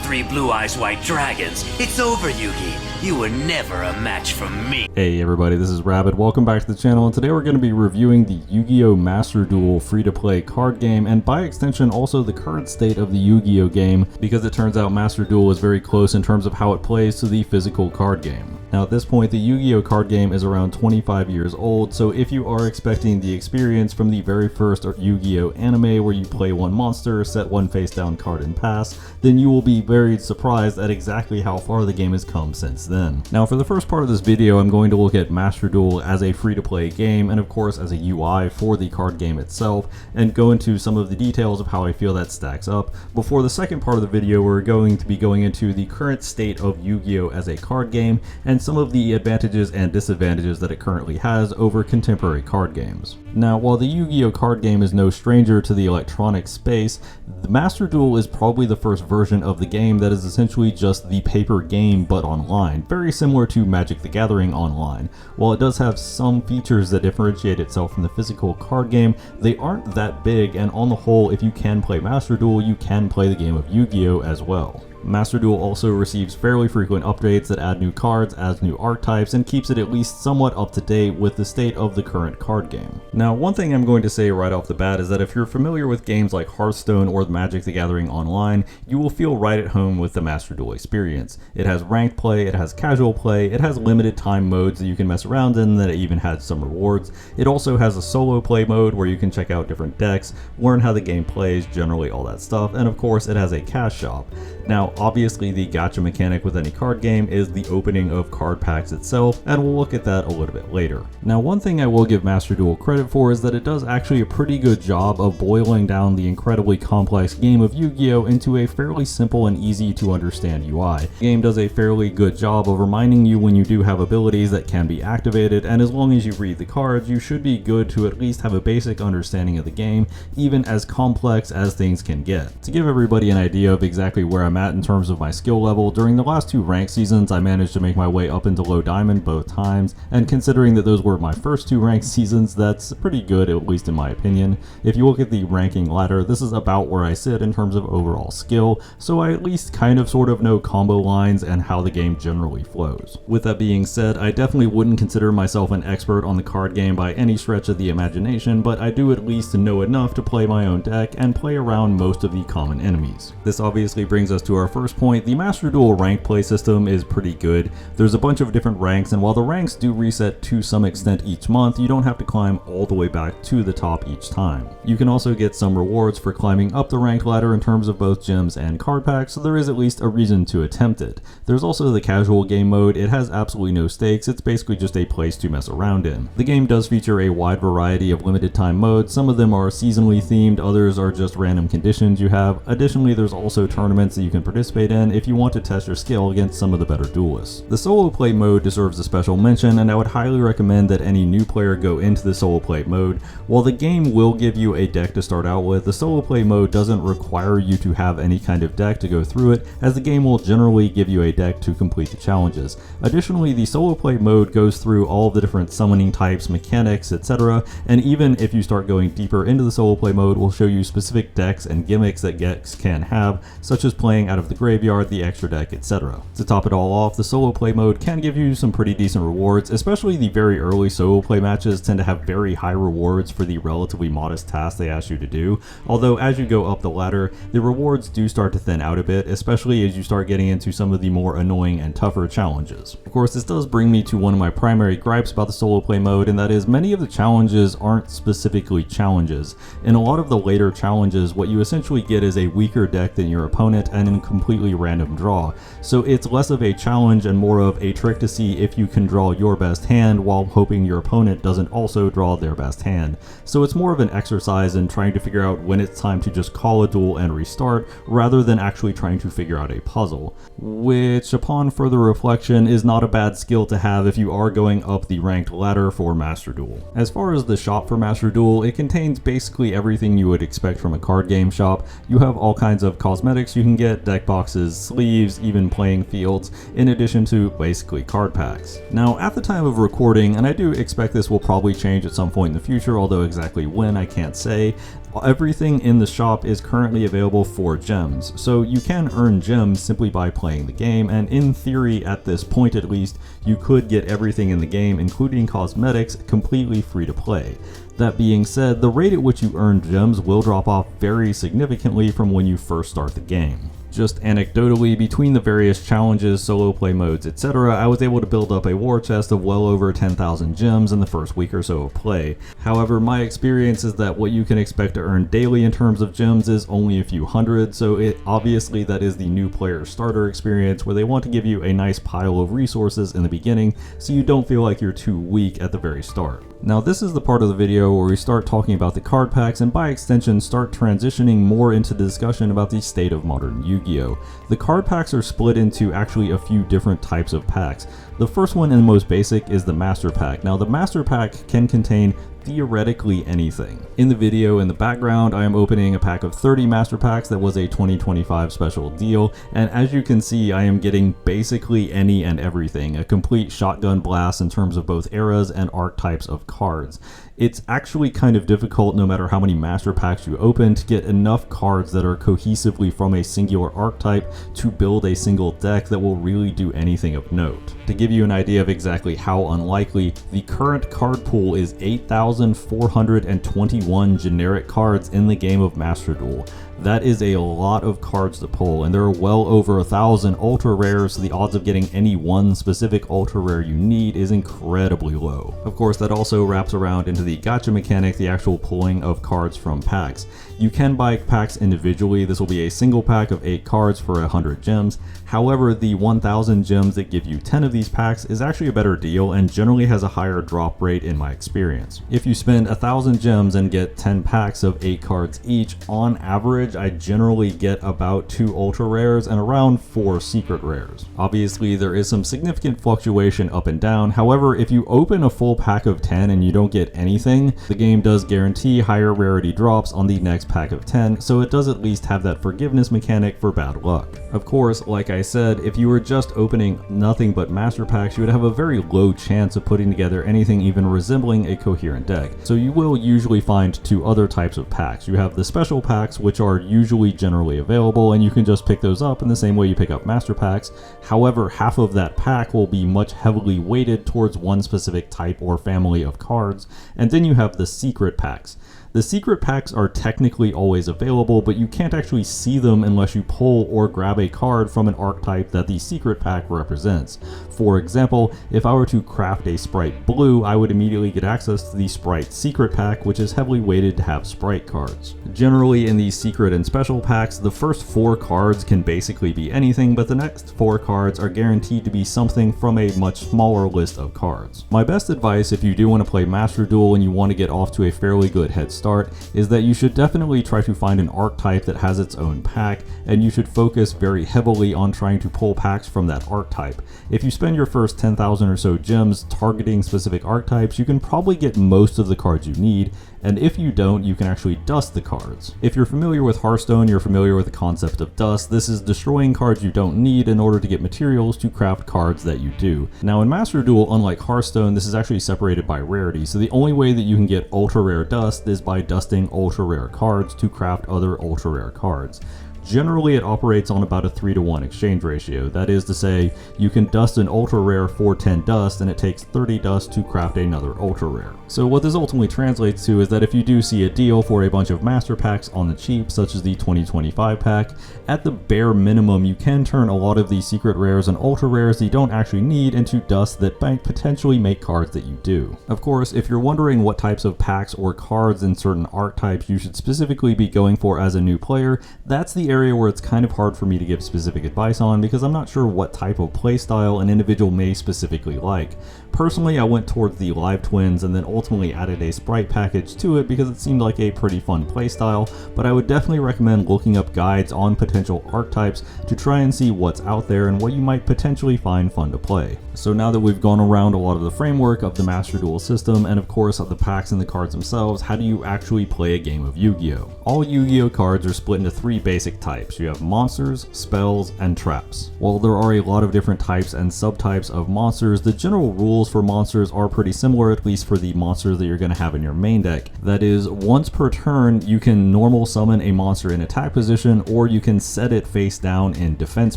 3 blue eyes white dragons. It's over, Yugi. You were never a match for me. Hey everybody, this is Rabbit. Welcome back to the channel, and today we're going to be reviewing the Yu-Gi-Oh! Master Duel free-to-play card game, and by extension also the current state of the Yu-Gi-Oh! Game, because it turns out Master Duel is very close in terms of how it plays to the physical card game. Now at this point, the Yu-Gi-Oh! Card game is around 25 years old, so if you are expecting the experience from the very first Yu-Gi-Oh! Anime where you play one monster, set one face-down card and pass, then you will be very surprised at exactly how far the game has come since then. Now for the first part of this video, I'm going to look at Master Duel as a free-to-play game, and of course as a UI for the card game itself, and go into some of the details of how I feel that stacks up. Before the second part of the video, we're going to be going into the current state of Yu-Gi-Oh! As a card game, and some of the advantages and disadvantages that it currently has over contemporary card games. Now, while the Yu-Gi-Oh! Card game is no stranger to the electronic space, the Master Duel is probably the first version of the game that is essentially just the paper game but online, very similar to Magic the Gathering Online. While it does have some features that differentiate itself from the physical card game, they aren't that big, and on the whole, if you can play Master Duel, you can play the game of Yu-Gi-Oh! As well. Master Duel also receives fairly frequent updates that add new cards, adds new archetypes, and keeps it at least somewhat up to date with the state of the current card game. Now, one thing I'm going to say right off the bat is that if you're familiar with games like Hearthstone or Magic the Gathering Online, you will feel right at home with the Master Duel experience. It has ranked play, it has casual play, it has limited time modes that you can mess around in that even has some rewards. It also has a solo play mode where you can check out different decks, learn how the game plays, generally all that stuff, and of course it has a cash shop. Now, obviously the gacha mechanic with any card game is the opening of card packs itself, and we'll look at that a little bit later. Now, one thing I will give Master Duel credit for is that it does actually a pretty good job of boiling down the incredibly complex game of Yu-Gi-Oh! Into a fairly simple and easy to understand UI. The game does a fairly good job of reminding you when you do have abilities that can be activated, and as long as you read the cards, you should be good to at least have a basic understanding of the game, even as complex as things can get. To give everybody an idea of exactly where I'm at in terms of my skill level, during the last 2 ranked seasons I managed to make my way up into low diamond both times, and considering that those were my first 2 ranked seasons, that's pretty good, at least in my opinion. If you look at the ranking ladder, this is about where I sit in terms of overall skill, so I at least kind of sort of know combo lines and how the game generally flows. With that being said, I definitely wouldn't consider myself an expert on the card game by any stretch of the imagination, but I do at least know enough to play my own deck and play around most of the common enemies. This obviously brings us to our first point. The Master Duel ranked play system is pretty good. There's a bunch of different ranks, and while the ranks do reset to some extent each month, you don't have to climb all the way back to the top each time. You can also get some rewards for climbing up the ranked ladder in terms of both gems and card packs, so there is at least a reason to attempt it. There's also the casual game mode. It has absolutely no stakes, it's basically just a place to mess around in. The game does feature a wide variety of limited time modes. Some of them are seasonally themed, others are just random conditions you have. Additionally, there's also tournaments that you can participate in if you want to test your skill against some of the better duelists. The solo play mode deserves a special mention, and I would highly recommend that any new player go into the solo play mode. While the game will give you a deck to start out with, the solo play mode doesn't require you to have any kind of deck to go through it, as the game will generally give you a deck to complete the challenges. Additionally, the solo play mode goes through all of the different summoning types, mechanics, etc., and even if you start going deeper into the solo play mode, will show you specific decks and gimmicks that decks can have, such as playing out of the graveyard, the extra deck, etc. To top it all off, the solo play mode can give you some pretty decent rewards, especially the very early solo play matches tend to have very high rewards for the relatively modest tasks they ask you to do, although as you go up the ladder, the rewards do start to thin out a bit, especially as you start getting into some of the more annoying and tougher challenges. Of course, this does bring me to one of my primary gripes about the solo play mode, and that is many of the challenges aren't specifically challenges. In a lot of the later challenges, what you essentially get is a weaker deck than your opponent and a completely random draw, so it's less of a challenge and more of a trick to see if you can draw your best hand while hoping your opponent doesn't also draw their best hand. So it's more of an exercise in trying to figure out when it's time to just call a duel and restart, rather than actually trying to figure out a puzzle, which upon further reflection is not a bad skill to have if you are going up the ranked ladder for Master Duel. As far as the shop for Master Duel, it contains basically everything you would expect from a card game shop. You have all kinds of cosmetics you can get, deck boxes, sleeves, even playing fields, in addition to basically card packs. Now, at the time of recording, and I do expect this will probably change at some point in the future, although exactly when I can't say, everything in the shop is currently available for gems. So you can earn gems simply by playing the game, and in theory, at this point at least, you could get everything in the game, including cosmetics, completely free to play. That being said, the rate at which you earn gems will drop off very significantly from when you first start the game. Just anecdotally, between the various challenges, solo play modes, etc., I was able to build up a war chest of well over 10,000 gems in the first week or so of play. However, my experience is that what you can expect to earn daily in terms of gems is only a few hundred, so obviously that is the new player starter experience where they want to give you a nice pile of resources in the beginning so you don't feel like you're too weak at the very start. Now, this is the part of the video where we start talking about the card packs and by extension start transitioning more into the discussion about the state of modern Yu-Gi-Oh! The card packs are split into actually a few different types of packs. The first one and the most basic is the Master Pack. Now, the Master Pack can contain theoretically anything. In the video in the background, I am opening a pack of 30 Master Packs that was a 2025 special deal, and as you can see, I am getting basically any and everything, a complete shotgun blast in terms of both eras and archetypes of cards. It's actually kind of difficult, no matter how many Master Packs you open, to get enough cards that are cohesively from a singular archetype to build a single deck that will really do anything of note. To give you an idea of exactly how unlikely, the current card pool is 8,421 generic cards in the game of Master Duel. That is a lot of cards to pull, and there are well over 1,000 ultra rares, so the odds of getting any one specific ultra rare you need is incredibly low. Of course, that also wraps around into the gacha mechanic, the actual pulling of cards from packs. You can buy packs individually. This will be a single pack of 8 cards for 100 gems. However, the 1,000 gems that give you 10 of these packs is actually a better deal and generally has a higher drop rate in my experience. If you spend 1,000 gems and get 10 packs of 8 cards each, on average, I generally get about 2 ultra rares and around 4 secret rares. Obviously, there is some significant fluctuation up and down. However, if you open a full pack of 10 and you don't get anything, the game does guarantee higher rarity drops on the next pack of 10, so it does at least have that forgiveness mechanic for bad luck. Of course, like I said, if you were just opening nothing but Master Packs, you would have a very low chance of putting together anything even resembling a coherent deck. So you will usually find 2 other types of packs. You have the special packs, which are usually generally available, and you can just pick those up in the same way you pick up Master Packs. However, half of that pack will be much heavily weighted towards one specific type or family of cards, and then you have the secret packs. The secret packs are technically always available, but you can't actually see them unless you pull or grab a card from an archetype that the secret pack represents. For example, if I were to craft a Sprite Blue, I would immediately get access to the Sprite secret pack, which is heavily weighted to have Sprite cards. Generally, in these secret and special packs, the first 4 cards can basically be anything, but the next 4 cards are guaranteed to be something from a much smaller list of cards. My best advice if you do want to play Master Duel and you want to get off to a fairly good head start is that you should definitely try to find an archetype that has its own pack, and you should focus very heavily on trying to pull packs from that archetype. If you spend your first 10,000 or so gems targeting specific archetypes, you can probably get most of the cards you need, and if you don't, you can actually dust the cards. If you're familiar with Hearthstone, you're familiar with the concept of dust. This is destroying cards you don't need in order to get materials to craft cards that you do. Now in Master Duel, unlike Hearthstone, this is actually separated by rarity, so the only way that you can get ultra rare dust is by dusting ultra rare cards to craft other ultra rare cards. Generally, it operates on about a 3-to-1 exchange ratio. That is to say, you can dust an ultra rare for 10 dust, and it takes 30 dust to craft another ultra rare. So what this ultimately translates to is that if you do see a deal for a bunch of Master Packs on the cheap, such as the 2025 pack, at the bare minimum, you can turn a lot of these secret rares and ultra rares that you don't actually need into dust that might potentially make cards that you do. Of course, if you're wondering what types of packs or cards in certain archetypes you should specifically be going for as a new player, that's the area where it's kind of hard for me to give specific advice on because I'm not sure what type of playstyle an individual may specifically like. Personally, I went towards the Live Twins and then ultimately added a Sprite package to it because it seemed like a pretty fun playstyle, but I would definitely recommend looking up guides on potential archetypes to try and see what's out there and what you might potentially find fun to play. So now that we've gone around a lot of the framework of the Master Duel system and of course of the packs and the cards themselves, how do you actually play a game of Yu-Gi-Oh? All Yu-Gi-Oh cards are split into 3 basic types. types. You have monsters, spells, and traps. While there are a lot of different types and subtypes of monsters, the general rules for monsters are pretty similar, at least for the monsters that you're going to have in your main deck. That is, once per turn, you can normal summon a monster in attack position, or you can set it face down in defense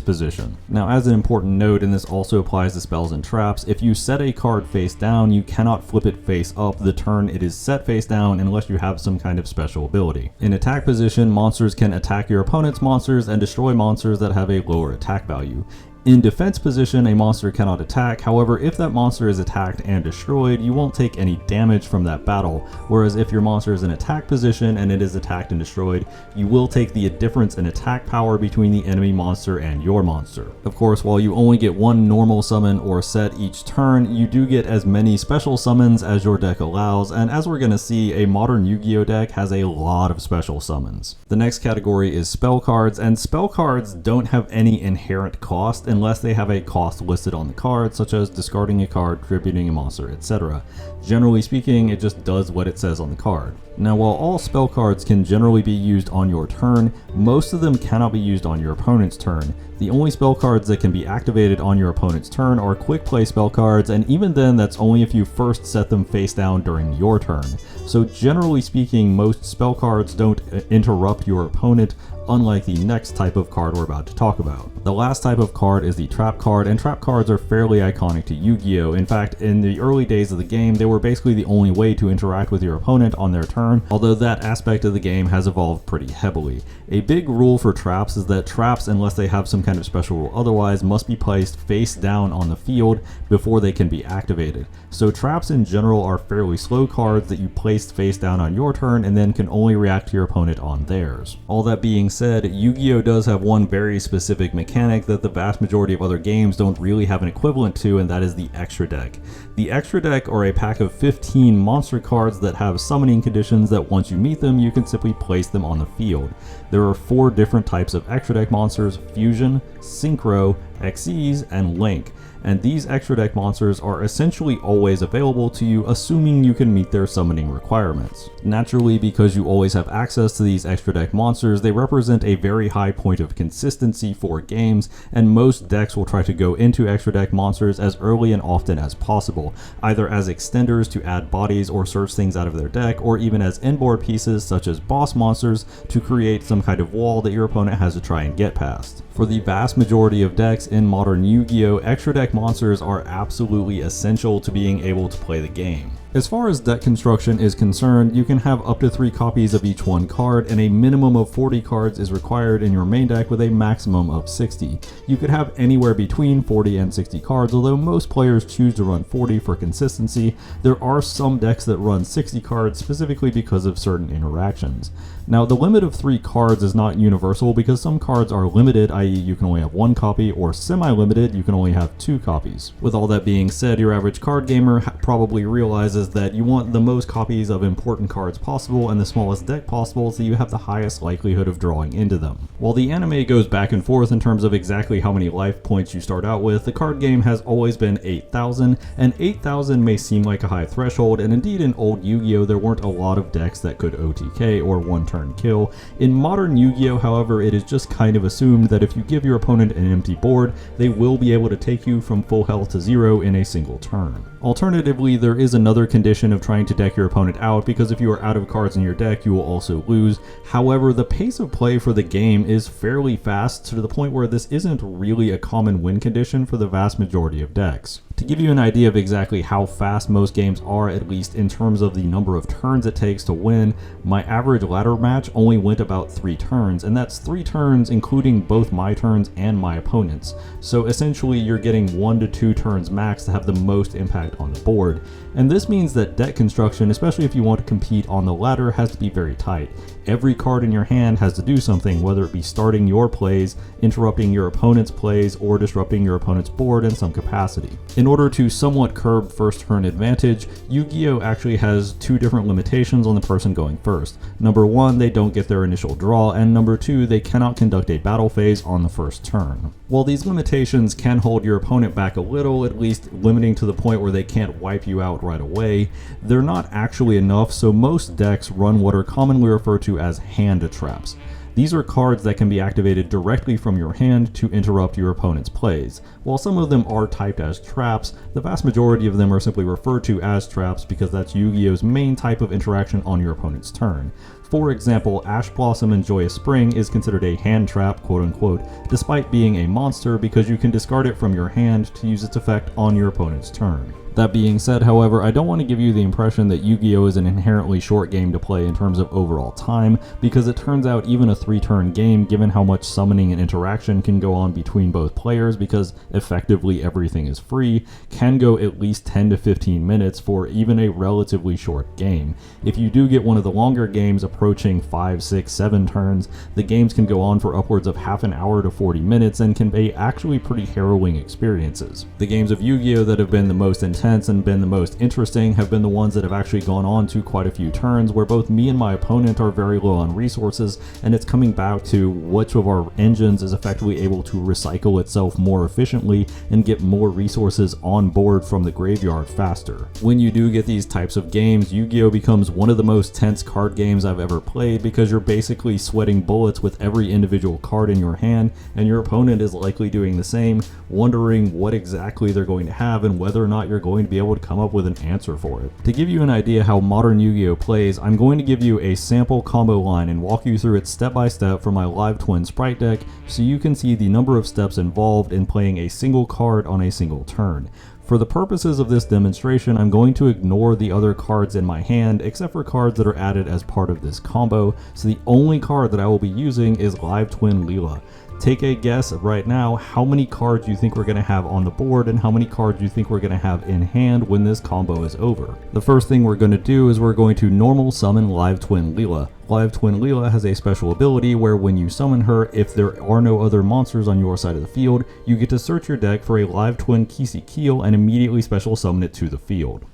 position. Now, as an important note, and this also applies to spells and traps, if you set a card face down, you cannot flip it face up the turn it is set face down unless you have some kind of special ability. In attack position, monsters can attack your opponent's monsters and destroy monsters that have a lower attack value. In defense position, a monster cannot attack. However, if that monster is attacked and destroyed, you won't take any damage from that battle. Whereas if your monster is in attack position and it is attacked and destroyed, you will take the difference in attack power between the enemy monster and your monster. Of course, while you only get one normal summon or set each turn, you do get as many special summons as your deck allows, and as we're going to see, a modern Yu-Gi-Oh deck has a lot of special summons. The next category is spell cards, and spell cards don't have any inherent cost unless they have a cost listed on the card, such as discarding a card, tributing a monster, etc. Generally speaking, it just does what it says on the card. Now, while all spell cards can generally be used on your turn, most of them cannot be used on your opponent's turn. The only spell cards that can be activated on your opponent's turn are quick play spell cards, and even then that's only if you first set them face down during your turn. So generally speaking, most spell cards don't interrupt your opponent, unlike the next type of card we're about to talk about. The last type of card is the trap card, and trap cards are fairly iconic to Yu-Gi-Oh! In fact, in the early days of the game, they were basically the only way to interact with your opponent on their turn, although that aspect of the game has evolved pretty heavily. A big rule for traps is that traps, unless they have some kind of special rule otherwise, must be placed face down on the field before they can be activated. So traps in general are fairly slow cards that you place face down on your turn and then can only react to your opponent on theirs. All that being said, Yu-Gi-Oh! Does have one very specific mechanic that the vast majority of other games don't really have an equivalent to, and that is the extra deck. The extra deck are a pack of 15 monster cards that have summoning conditions that once you meet them, you can simply place them on the field. There are 4 different types of extra deck monsters: Fusion, Synchro, Xyz, and Link. And these extra deck monsters are essentially always available to you, assuming you can meet their summoning requirements. Naturally, because you always have access to these extra deck monsters, they represent a very high point of consistency for games, and most decks will try to go into extra deck monsters as early and often as possible, either as extenders to add bodies or search things out of their deck, or even as inboard pieces such as boss monsters to create some kind of wall that your opponent has to try and get past. For the vast majority of decks in modern Yu-Gi-Oh!, extra deck monsters are absolutely essential to being able to play the game. As far as deck construction is concerned, you can have up to 3 copies of each one card, and a minimum of 40 cards is required in your main deck with a maximum of 60. You could have anywhere between 40 and 60 cards, although most players choose to run 40 for consistency. There are some decks that run 60 cards specifically because of certain interactions. Now, the limit of 3 cards is not universal because some cards are limited, i.e. you can only have 1 copy, or semi-limited, you can only have 2 copies. With all that being said, your average card gamer probably realizes that you want the most copies of important cards possible and the smallest deck possible so you have the highest likelihood of drawing into them. While the anime goes back and forth in terms of exactly how many life points you start out with, the card game has always been 8,000, and 8,000 may seem like a high threshold, and indeed in old Yu-Gi-Oh! There weren't a lot of decks that could OTK or one-turn kill. In modern Yu-Gi-Oh! However, it is just kind of assumed that if you give your opponent an empty board, they will be able to take you from full health to 0 in a single turn. Alternatively, there is another condition of trying to deck your opponent out, because if you are out of cards in your deck, you will also lose. However, the pace of play for the game is fairly fast, to the point where this isn't really a common win condition for the vast majority of decks. To give you an idea of exactly how fast most games are, at least in terms of the number of turns it takes to win, my average ladder match only went about 3 turns, and that's 3 turns including both my turns and my opponent's. So essentially you're getting 1 to 2 turns max to have the most impact on the board. And this means that deck construction, especially if you want to compete on the ladder, has to be very tight. Every card in your hand has to do something, whether it be starting your plays, interrupting your opponent's plays, or disrupting your opponent's board in some capacity. In order to somewhat curb first turn advantage, Yu-Gi-Oh! Actually has 2 different limitations on the person going first. Number 1, they don't get their initial draw, and number 2, they cannot conduct a battle phase on the first turn. While these limitations can hold your opponent back a little, at least limiting to the point where they can't wipe you out right away, they're not actually enough, so most decks run what are commonly referred to as hand traps. These are cards that can be activated directly from your hand to interrupt your opponent's plays. While some of them are typed as traps, the vast majority of them are simply referred to as traps because that's Yu-Gi-Oh's main type of interaction on your opponent's turn. For example, Ash Blossom and Joyous Spring is considered a hand trap, quote unquote, despite being a monster because you can discard it from your hand to use its effect on your opponent's turn. That being said, however, I don't want to give you the impression that Yu-Gi-Oh! Is an inherently short game to play in terms of overall time, because it turns out even a 3-turn game, given how much summoning and interaction can go on between both players because effectively everything is free, can go at least 10 to 15 minutes for even a relatively short game. If you do get one of the longer games approaching 5, 6, 7 turns, the games can go on for upwards of half an hour to 40 minutes and can be actually pretty harrowing experiences. The games of Yu-Gi-Oh! That have been the most intense and been the most interesting have been the ones that have actually gone on to quite a few turns where both me and my opponent are very low on resources, and it's coming back to which of our engines is effectively able to recycle itself more efficiently and get more resources on board from the graveyard faster. When you do get these types of games, Yu-Gi-Oh! Becomes one of the most tense card games I've ever played because you're basically sweating bullets with every individual card in your hand, and your opponent is likely doing the same, wondering what exactly they're going to have and whether or not you're going to be able to come up with an answer for it. To give you an idea how modern Yu-Gi-Oh! Plays, I'm going to give you a sample combo line and walk you through it step by step for my Live Twin Sprite deck so you can see the number of steps involved in playing a single card on a single turn. For the purposes of this demonstration, I'm going to ignore the other cards in my hand except for cards that are added as part of this combo, so the only card that I will be using is Live Twin Leela. Take a guess right now how many cards you think we're going to have on the board and how many cards you think we're going to have in hand when this combo is over. The first thing we're going to do is we're going to normal summon Live Twin Leela. Live Twin Leela has a special ability where when you summon her, if there are no other monsters on your side of the field, you get to search your deck for a Live Twin Kisi Keel and immediately special summon it to the field.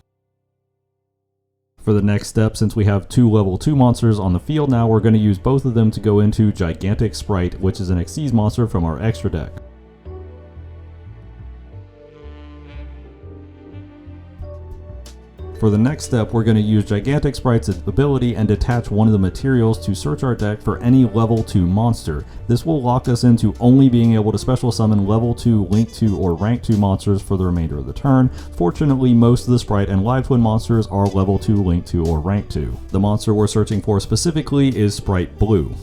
For the next step, since we have 2 level 2 monsters on the field now, we're going to use both of them to go into Gigantic Sprite, which is an Xyz monster from our extra deck. For the next step, we're going to use Gigantic Sprite's ability and detach one of the materials to search our deck for any level 2 monster. This will lock us into only being able to special summon level 2, link 2, or rank 2 monsters for the remainder of the turn. Fortunately, most of the Sprite and Live Twin monsters are level 2, link 2, or rank 2. The monster we're searching for specifically is Sprite Blue.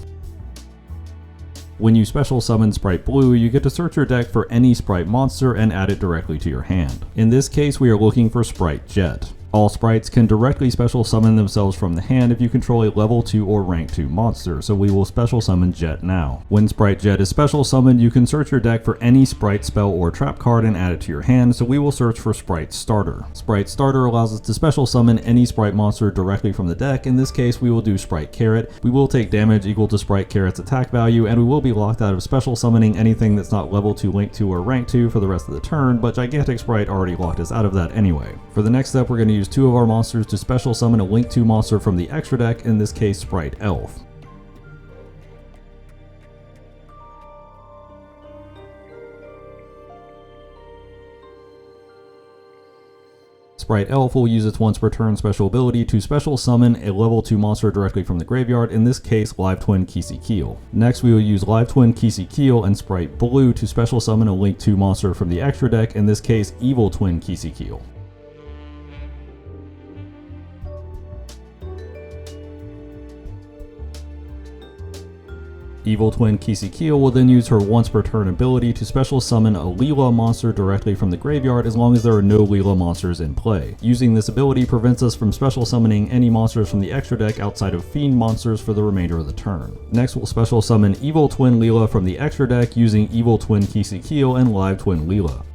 When you special summon Sprite Blue, you get to search your deck for any Sprite monster and add it directly to your hand. In this case, we are looking for Sprite Jet. All sprites can directly special summon themselves from the hand if you control a level 2 or rank 2 monster, so we will special summon Jet now. When Sprite Jet is special summoned, you can search your deck for any sprite, spell, or trap card and add it to your hand, so we will search for Sprite Starter. Sprite Starter allows us to special summon any sprite monster directly from the deck. In this case, we will do Sprite Carrot. We will take damage equal to Sprite Carrot's attack value, and we will be locked out of special summoning anything that's not level 2, link 2, or rank 2 for the rest of the turn, but Gigantic Sprite already locked us out of that anyway. For the next step, we're going to use 2 of our monsters to special summon a link 2 monster from the extra deck, in this case Sprite Elf. Sprite Elf will use its once per turn special ability to special summon a level 2 monster directly from the graveyard, in this case Live Twin Kisi Keel. Next we will use Live Twin Kisi Keel and Sprite Blue to special summon a link 2 monster from the extra deck, in this case Evil Twin Kisi Keel. Evil Twin Kisi Keel will then use her once per turn ability to special summon a Leela monster directly from the graveyard as long as there are no Leela monsters in play. Using this ability prevents us from special summoning any monsters from the extra deck outside of Fiend monsters for the remainder of the turn. Next we'll special summon Evil Twin Leela from the extra deck using Evil Twin Kisi Keel and Live Twin Leela.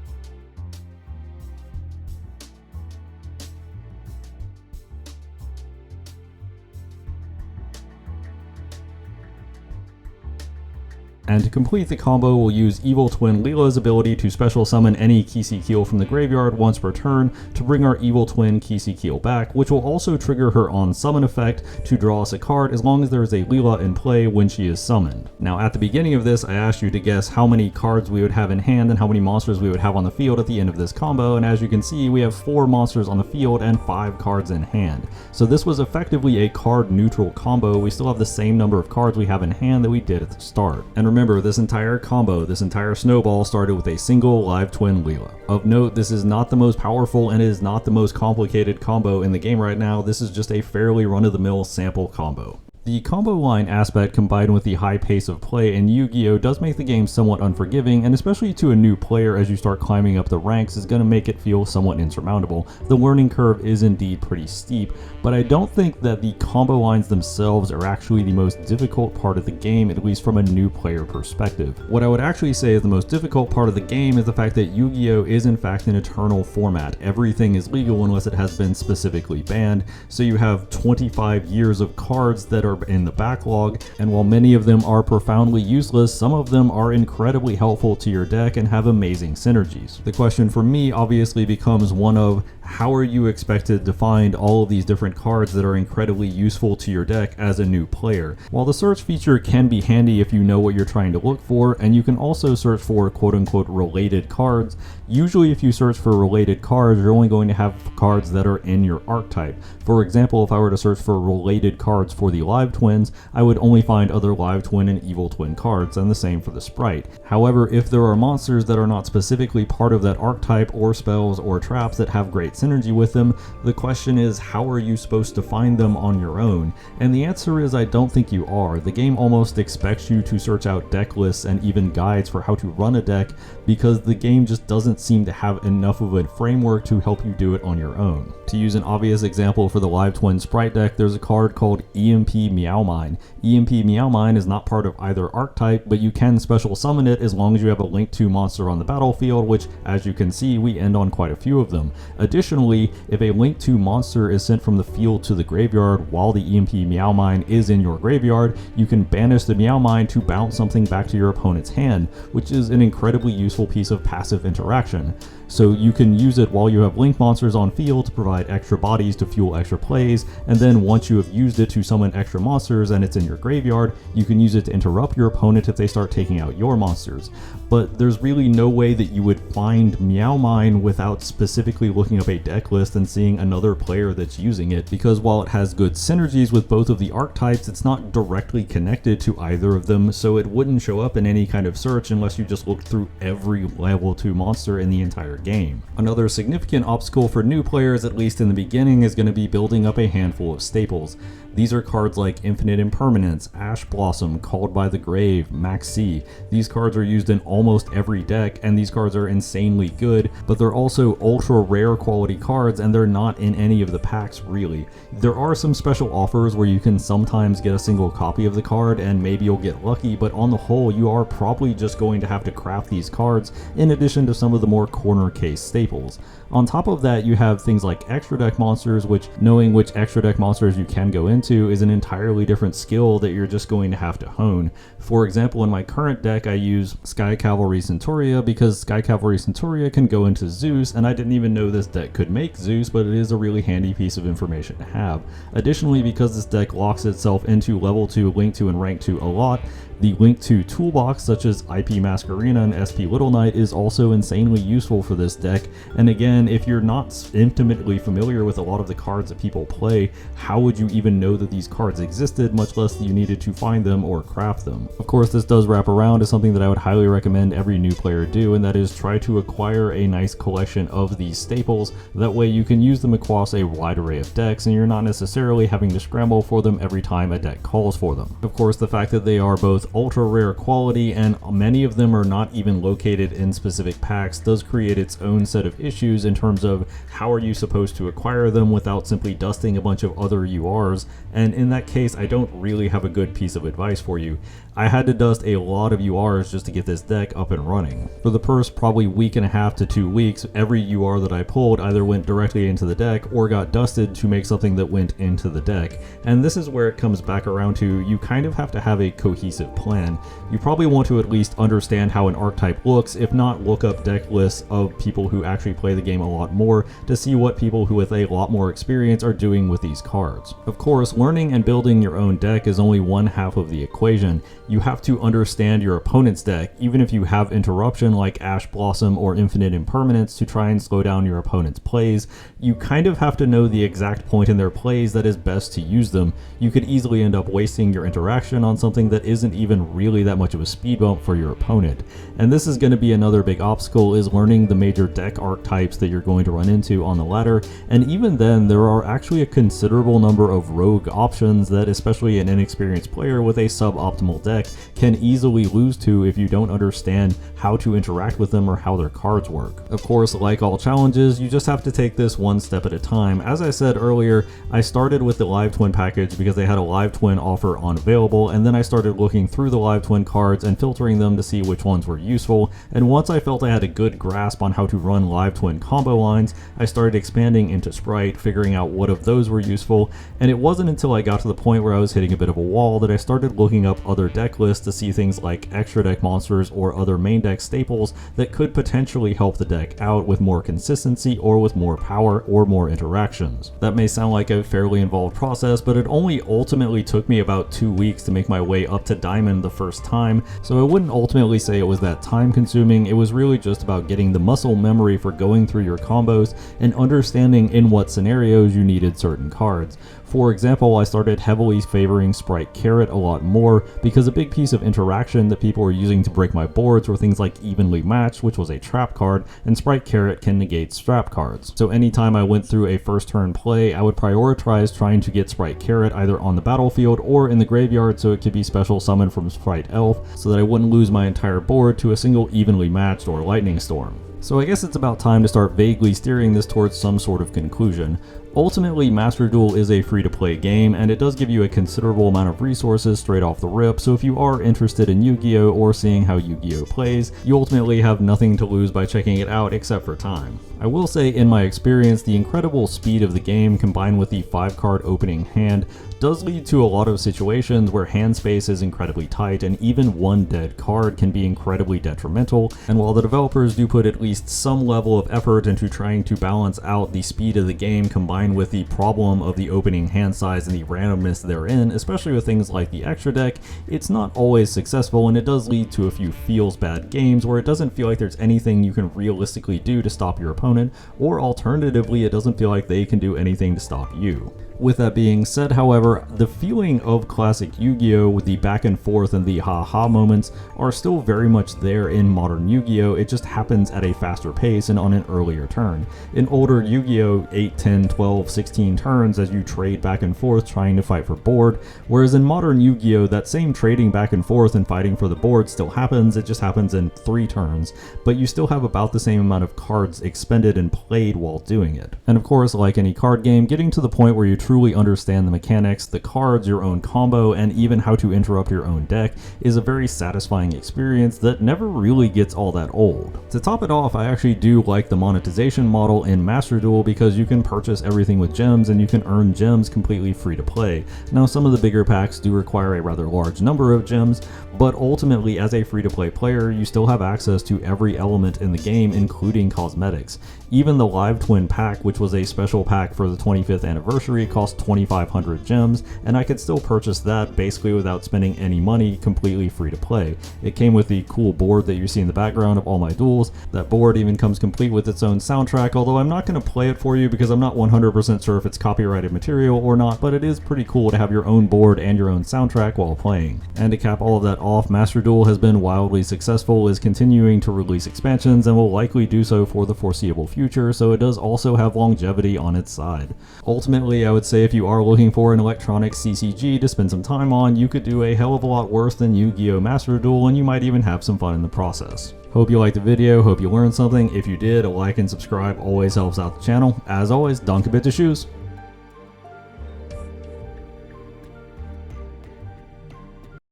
And to complete the combo, we'll use Evil Twin Leela's ability to special summon any Kisikeel from the graveyard once per turn to bring our Evil Twin Kisikeel back, which will also trigger her on summon effect to draw us a card as long as there is a Leela in play when she is summoned. Now at the beginning of this, I asked you to guess how many cards we would have in hand and how many monsters we would have on the field at the end of this combo, and as you can see, we have 4 monsters on the field and 5 cards in hand. So this was effectively a card neutral combo. We still have the same number of cards we have in hand that we did at the start. And remember, this entire combo, this entire snowball started with a single live twin Leela. Of note, this is not the most powerful and it is not the most complicated combo in the game right now. This is just a fairly run-of-the-mill sample combo. The combo line aspect combined with the high pace of play in Yu-Gi-Oh! Does make the game somewhat unforgiving, and especially to a new player as you start climbing up the ranks is going to make it feel somewhat insurmountable. The learning curve is indeed pretty steep, but I don't think that the combo lines themselves are actually the most difficult part of the game, at least from a new player perspective. What I would actually say is the most difficult part of the game is the fact that Yu-Gi-Oh! Is in fact an eternal format. Everything is legal unless it has been specifically banned, so you have 25 years of cards that are in the backlog, and while many of them are profoundly useless, some of them are incredibly helpful to your deck and have amazing synergies. The question for me obviously becomes one of, how are you expected to find all of these different cards that are incredibly useful to your deck as a new player? While the search feature can be handy if you know what you're trying to look for, and you can also search for quote-unquote related cards, usually if you search for related cards, you're only going to have cards that are in your archetype. For example, if I were to search for related cards for the Live Twins, I would only find other Live Twin and Evil Twin cards, and the same for the Sprite. However, if there are monsters that are not specifically part of that archetype, or spells or traps that have great synergy with them, the question is, how are you supposed to find them on your own? And the answer is, I don't think you are. The game almost expects you to search out deck lists and even guides for how to run a deck, because the game just doesn't seem to have enough of a framework to help you do it on your own. To use an obvious example for the Live Twin Sprite deck, there's a card called EMP Meowmine. EMP Meowmine is not part of either archetype, but you can special summon it as long as you have a Link 2 monster on the battlefield, which, as you can see, we end on quite a few of them. Additionally, if a Link 2 monster is sent from the field to the graveyard while the EMP Meowmine is in your graveyard, you can banish the Meowmine to bounce something back to your opponent's hand, which is an incredibly useful piece of passive interaction. So you can use it while you have Link monsters on field to provide extra bodies to fuel extra plays, and then once you have used it to summon extra monsters and it's in your graveyard, you can use it to interrupt your opponent if they start taking out your monsters. But there's really no way that you would find Meowmine without specifically looking up a deck list and seeing another player that's using it, because while it has good synergies with both of the archetypes, it's not directly connected to either of them, so it wouldn't show up in any kind of search unless you just looked through every level 2 monster in the entire game. Another significant obstacle for new players, at least in the beginning, is going to be building up a handful of staples. These are cards like Infinite Impermanence, Ash Blossom, Called by the Grave, Maxi. These cards are used in almost every deck, and these cards are insanely good, but they're also ultra rare quality cards, and they're not in any of the packs really. There are some special offers where you can sometimes get a single copy of the card, and maybe you'll get lucky, but on the whole, you are probably just going to have to craft these cards in addition to some of the more corner case staples. On top of that, you have things like extra deck monsters, which knowing which extra deck monsters you can go into is an entirely different skill that you're just going to have to hone. For example, in my current deck, I use Sky Cavalry Centuria because Sky Cavalry Centuria can go into Zeus, and I didn't even know this deck could make Zeus, but it is a really handy piece of information to have. Additionally, because this deck locks itself into level 2, Link 2, and Rank 2 a lot, the Link 2 toolbox, such as IP Masquerena and SP Little Knight, is also insanely useful for this deck. And again, if you're not intimately familiar with a lot of the cards that people play, how would you even know that these cards existed, much less that you needed to find them or craft them? Of course, this does wrap around to something that I would highly recommend every new player do, and that is try to acquire a nice collection of these staples. That way you can use them across a wide array of decks, and you're not necessarily having to scramble for them every time a deck calls for them. Of course, the fact that they are both ultra rare quality and many of them are not even located in specific packs does create its own set of issues in terms of how are you supposed to acquire them without simply dusting a bunch of other URs, and in that case I don't really have a good piece of advice for you. I had to dust a lot of URs just to get this deck up and running. For the first probably week and a half to 2 weeks, every UR that I pulled either went directly into the deck or got dusted to make something that went into the deck. And this is where it comes back around to, you kind of have to have a cohesive plan. You probably want to at least understand how an archetype looks, if not look up deck lists of people who actually play the game a lot more to see what people who with a lot more experience are doing with these cards. Of course, learning and building your own deck is only one half of the equation. You have to understand your opponent's deck, even if you have interruption like Ash Blossom or Infinite Impermanence to try and slow down your opponent's plays. You kind of have to know the exact point in their plays that is best to use them. You could easily end up wasting your interaction on something that isn't even really that much of a speed bump for your opponent. And this is going to be another big obstacle, is learning the major deck archetypes that you're going to run into on the ladder, and even then there are actually a considerable number of rogue options that especially an inexperienced player with a suboptimal deck can easily lose to if you don't understand how to interact with them or how their cards work. Of course, like all challenges, you just have to take this one step at a time. As I said earlier, I started with the Live Twin package because they had a Live Twin offer on available, and then I started looking through the Live Twin cards and filtering them to see which ones were useful, and once I felt I had a good grasp on how to run Live Twin combo lines, I started expanding into Sprite, figuring out what of those were useful, and it wasn't until I got to the point where I was hitting a bit of a wall that I started looking up other deck lists to see things like extra deck monsters or other main deck staples that could potentially help the deck out with more consistency or with more power or more interactions. That may sound like a fairly involved process, but it only ultimately took me about 2 weeks to make my way up to Diamond the first time, so I wouldn't ultimately say it was that time consuming. It was really just about getting the muscle memory for going through your combos and understanding in what scenarios you needed certain cards. For example, I started heavily favoring Sprite Carrot a lot more because a big piece of interaction that people were using to break my boards were things like Evenly Matched, which was a trap card, and Sprite Carrot can negate strap cards. So anytime I went through a first turn play, I would prioritize trying to get Sprite Carrot either on the battlefield or in the graveyard so it could be special summoned from Sprite Elf so that I wouldn't lose my entire board to a single Evenly Matched or Lightning Storm. So I guess it's about time to start vaguely steering this towards some sort of conclusion. Ultimately, Master Duel is a free-to-play game, and it does give you a considerable amount of resources straight off the rip, so if you are interested in Yu-Gi-Oh! Or seeing how Yu-Gi-Oh! Plays, you ultimately have nothing to lose by checking it out except for time. I will say, in my experience, the incredible speed of the game combined with the 5-card opening hand does lead to a lot of situations where hand space is incredibly tight, and even one dead card can be incredibly detrimental, and while the developers do put at least some level of effort into trying to balance out the speed of the game combined with the problem of the opening hand size and the randomness therein, especially with things like the extra deck, it's not always successful, and it does lead to a few feels bad games where it doesn't feel like there's anything you can realistically do to stop your opponent, or alternatively it doesn't feel like they can do anything to stop you. With that being said, however, the feeling of classic Yu-Gi-Oh! With the back and forth and the ha-ha moments are still very much there in modern Yu-Gi-Oh! It just happens at a faster pace and on an earlier turn. In older Yu-Gi-Oh! 8, 10, 12, 16 turns as you trade back and forth trying to fight for board, whereas in modern Yu-Gi-Oh! That same trading back and forth and fighting for the board still happens, it just happens in 3 turns, but you still have about the same amount of cards expended and played while doing it. And of course, like any card game, getting to the point where you truly understand the mechanics, the cards, your own combo, and even how to interrupt your own deck is a very satisfying experience that never really gets all that old. To top it off, I actually do like the monetization model in Master Duel because you can purchase everything with gems and you can earn gems completely free to play. Now, some of the bigger packs do require a rather large number of gems, but ultimately as a free-to-play player, you still have access to every element in the game, including cosmetics. Even the Live Twin pack, which was a special pack for the 25th anniversary, cost 2,500 gems, and I could still purchase that basically without spending any money, completely free to play. It came with the cool board that you see in the background of all my duels. That board even comes complete with its own soundtrack, although I'm not going to play it for you because I'm not 100% sure if it's copyrighted material or not, but it is pretty cool to have your own board and your own soundtrack while playing. And to cap all of that off, Master Duel has been wildly successful, is continuing to release expansions, and will likely do so for the foreseeable future, so it does also have longevity on its side. Ultimately, I would say if you are looking for an electronic CCG to spend some time on, you could do a hell of a lot worse than Yu-Gi-Oh! Master Duel, and you might even have some fun in the process. Hope you liked the video, hope you learned something. If you did, a like and subscribe always helps out the channel. As always, don't commit to shoes.